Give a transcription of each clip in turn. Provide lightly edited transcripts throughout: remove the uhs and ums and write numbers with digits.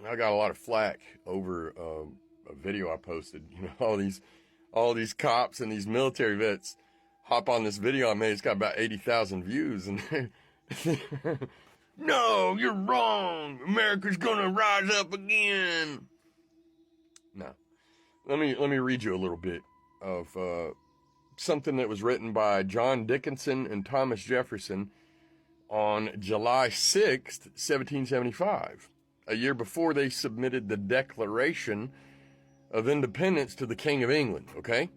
I got a lot of flack over a video I posted. All these cops and these military vets hop on this video I made. It's got about 80,000 views, and no, you're wrong. America's gonna rise up again. No, let me read you a little bit of something that was written by John Dickinson and Thomas Jefferson on July 6th, 1775, a year before they submitted the Declaration of Independence to the King of England, okay?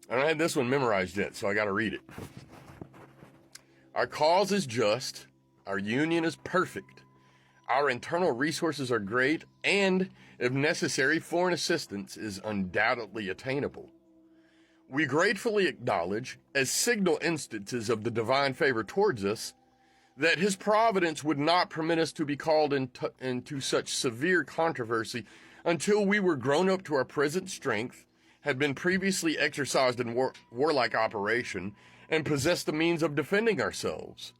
I don't have this one memorized yet, so I gotta read it. Our cause is just, our union is perfect, our internal resources are great, and, if necessary, foreign assistance is undoubtedly attainable. We gratefully acknowledge, as signal instances of the divine favor towards us, that his providence would not permit us to be called into such severe controversy until we were grown up to our present strength, had been previously exercised in warlike operation, and possessed the means of defending ourselves.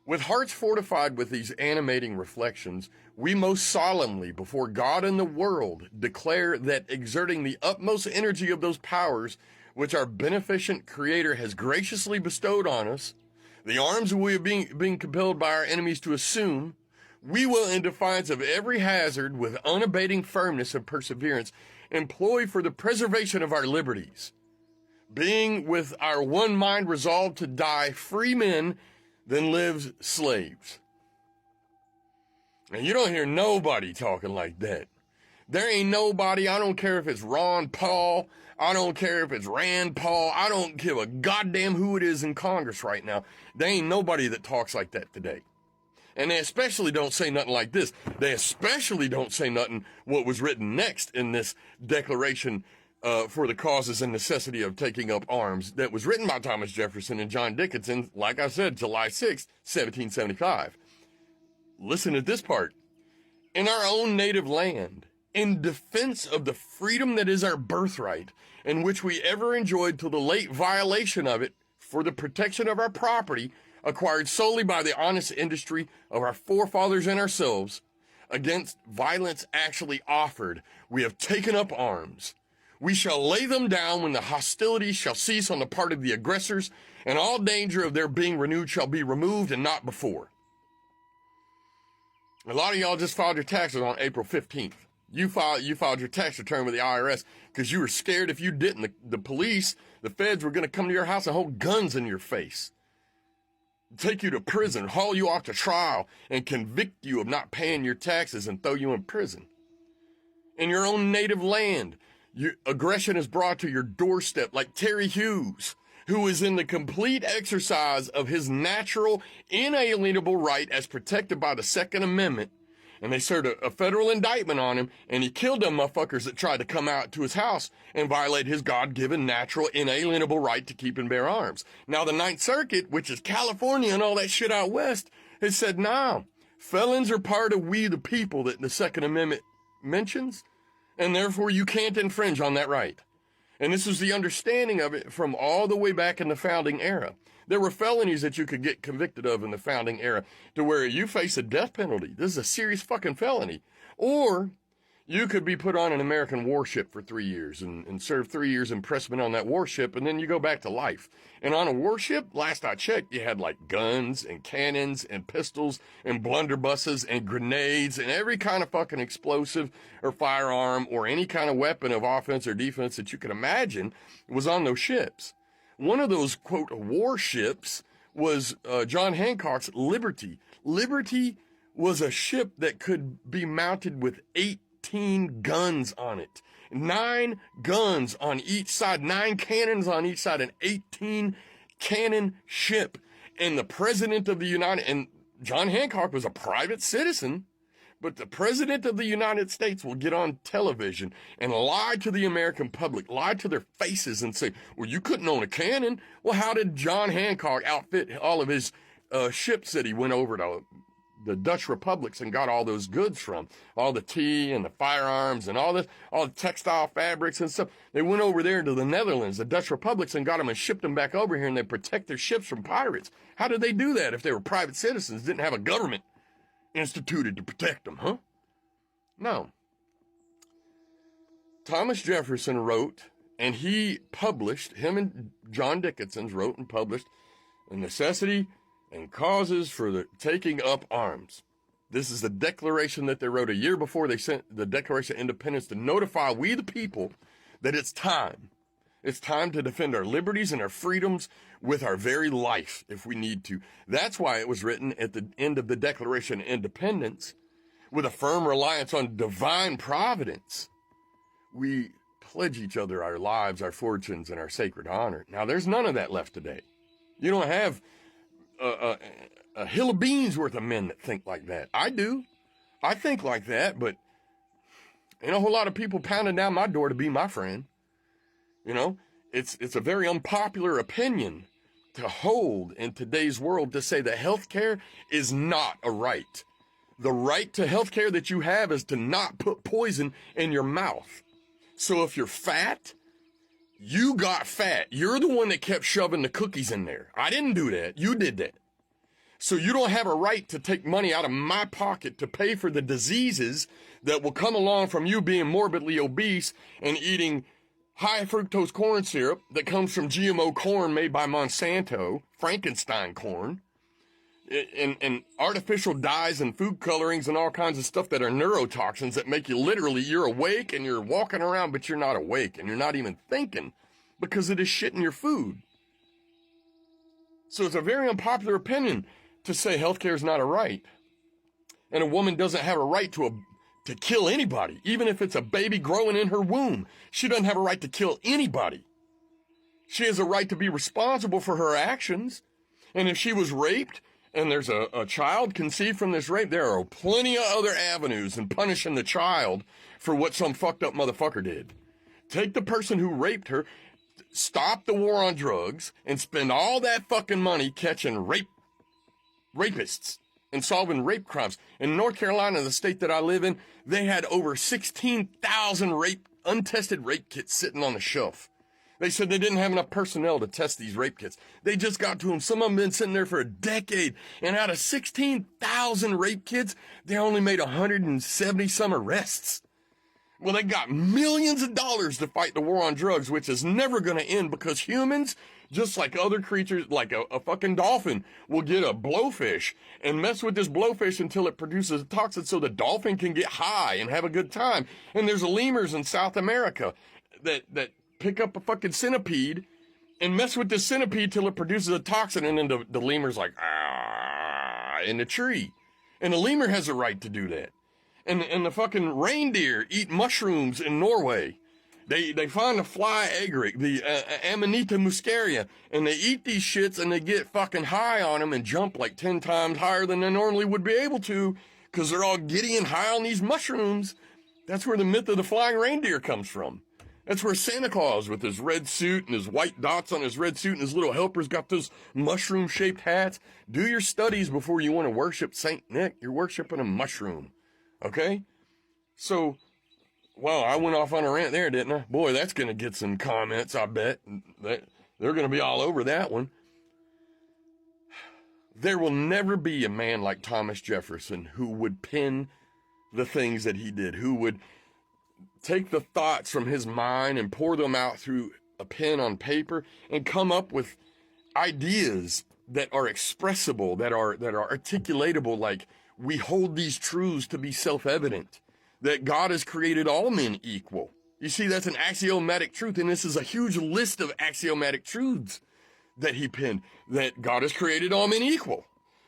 With hearts fortified with these animating reflections, we most solemnly, before God and the world, declare that exerting the utmost energy of those powers which our beneficent Creator has graciously bestowed on us, the arms we are being compelled by our enemies to assume, we will, in defiance of every hazard, with unabating firmness and perseverance, employ for the preservation of our liberties, being with our one mind resolved to die free men than live slaves. And you don't hear nobody talking like that. There ain't nobody, I don't care if it's Ron Paul, I don't care if it's Rand Paul, I don't give a goddamn who it is in Congress right now. There ain't nobody that talks like that today. And they especially don't say nothing like this. They especially don't say nothing what was written next in this Declaration for the Causes and Necessity of Taking Up Arms that was written by Thomas Jefferson and John Dickinson, like I said, July 6, 1775. Listen to this part. In our own native land, in defense of the freedom that is our birthright, and which we ever enjoyed till the late violation of it, for the protection of our property, acquired solely by the honest industry of our forefathers and ourselves, against violence actually offered, we have taken up arms. We shall lay them down when the hostilities shall cease on the part of the aggressors, and all danger of their being renewed shall be removed and not before. A lot of y'all just filed your taxes on April 15th. You filed your tax return with the IRS because you were scared if you didn't, the police, the feds were going to come to your house and hold guns in your face, take you to prison, haul you off to trial, and convict you of not paying your taxes and throw you in prison. In your own native land, aggression is brought to your doorstep like Terry Hughes, who is in the complete exercise of his natural, inalienable right as protected by the Second Amendment. And they served a federal indictment on him, and he killed them motherfuckers that tried to come out to his house and violate his God-given natural, inalienable right to keep and bear arms. Now, the Ninth Circuit, which is California and all that shit out west, has said, no, felons are part of we the people that the Second Amendment mentions, and therefore you can't infringe on that right. And this was the understanding of it from all the way back in the founding era. There were felonies that you could get convicted of in the founding era to where you face a death penalty. This is a serious fucking felony. Or you could be put on an American warship for 3 years and serve 3 years imprisonment on that warship, and then you go back to life. And on a warship, last I checked, you had like guns and cannons and pistols and blunderbusses and grenades and every kind of fucking explosive or firearm or any kind of weapon of offense or defense that you could imagine was on those ships. One of those, quote, warships was John Hancock's Liberty. Liberty was a ship that could be mounted with 18 guns on it. 9 guns on each side, 9 cannons on each side, an 18 cannon ship. And the president of the and John Hancock was a private citizen, but the president of the United States will get on television and lie to the American public, lie to their faces and say, well, you couldn't own a cannon. Well, how did John Hancock outfit all of his ships that he went over to the Dutch republics and got all those goods from? All the tea and the firearms and all the textile fabrics and stuff. They went over there to the Netherlands, the Dutch republics, and got them and shipped them back over here, and they protect their ships from pirates. How did they do that if they were private citizens, didn't have a government? instituted to protect them, huh? No. Thomas Jefferson wrote, and he published, him and John Dickinson wrote and published, The Necessity and Causes for the Taking Up Arms. This is the declaration that they wrote a year before they sent the Declaration of Independence to notify we the people that it's time. It's time to defend our liberties and our freedoms with our very life if we need to. That's why it was written at the end of the Declaration of Independence with a firm reliance on divine providence. We pledge each other our lives, our fortunes, and our sacred honor. Now, there's none of that left today. You don't have a hill of beans worth of men that think like that. I do. I think like that, but ain't a whole lot of people pounding down my door to be my friend. You know, it's a very unpopular opinion to hold in today's world to say that healthcare is not a right. The right to healthcare that you have is to not put poison in your mouth. So if you're fat, you got fat. You're the one that kept shoving the cookies in there. I didn't do that. You did that. So you don't have a right to take money out of my pocket to pay for the diseases that will come along from you being morbidly obese and eating high fructose corn syrup that comes from GMO corn made by Monsanto, Frankenstein corn, and artificial dyes and food colorings and all kinds of stuff that are neurotoxins that make you literally, you're awake and you're walking around, but you're not awake and you're not even thinking because it is shit in your food. So it's a very unpopular opinion to say healthcare is not a right. And a woman doesn't have a right to kill anybody, even if it's a baby growing in her womb. She doesn't have a right to kill anybody. She has a right to be responsible for her actions. And if she was raped and there's a child conceived from this rape, there are plenty of other avenues in punishing the child for what some fucked up motherfucker did. Take the person who raped her, stop the war on drugs, and spend all that fucking money catching rapists and solving rape crimes. In North Carolina, the state that I live in, they had over 16,000 untested rape kits sitting on the shelf. They said they didn't have enough personnel to test these rape kits. They just got to them. Some of them been sitting there for a decade. And out of 16,000 rape kits, they only made 170 some arrests. Well, they got millions of dollars to fight the war on drugs, which is never going to end because humans, just like other creatures, like a fucking dolphin, will get a blowfish and mess with this blowfish until it produces a toxin so the dolphin can get high and have a good time. And there's lemurs in South America that pick up a fucking centipede and mess with this centipede till it produces a toxin, and then the lemur's like, in the tree. And the lemur has a right to do that. And the fucking reindeer eat mushrooms in Norway. They find the fly agaric, the Amanita muscaria, and they eat these shits and they get fucking high on them and jump like 10 times higher than they normally would be able to because they're all giddy and high on these mushrooms. That's where the myth of the flying reindeer comes from. That's where Santa Claus with his red suit and his white dots on his red suit and his little helpers got those mushroom-shaped hats. Do your studies before you want to worship Saint Nick. You're worshiping a mushroom. Okay? So, well, I went off on a rant there, didn't I? Boy, that's going to get some comments, I bet. They're going to be all over that one. There will never be a man like Thomas Jefferson who would pen the things that he did, who would take the thoughts from his mind and pour them out through a pen on paper and come up with ideas that are expressible, that are articulatable, like we hold these truths to be self-evident, that God has created all men equal. You see, that's an axiomatic truth, and this is a huge list of axiomatic truths that he penned, that God has created all men equal,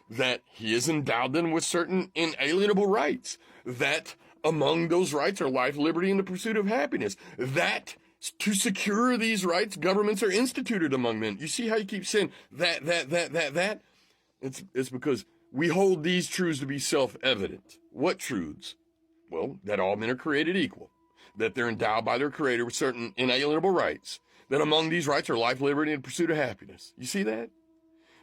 that he has endowed them with certain inalienable rights, that among those rights are life, liberty, and the pursuit of happiness, that to secure these rights, governments are instituted among men. You see how you keep saying that? It's because we hold these truths to be self-evident. What truths? Well, that all men are created equal, that they're endowed by their creator with certain inalienable rights, that among these rights are life, liberty, and pursuit of happiness. You see that?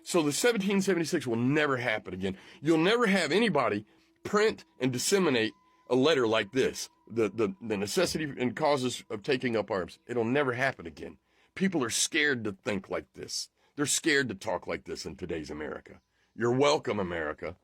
So the 1776 will never happen again. You'll never have anybody print and disseminate a letter like this, the necessity and causes of taking up arms. It'll never happen again. People are scared to think like this. They're scared to talk like this in today's America. You're welcome, America.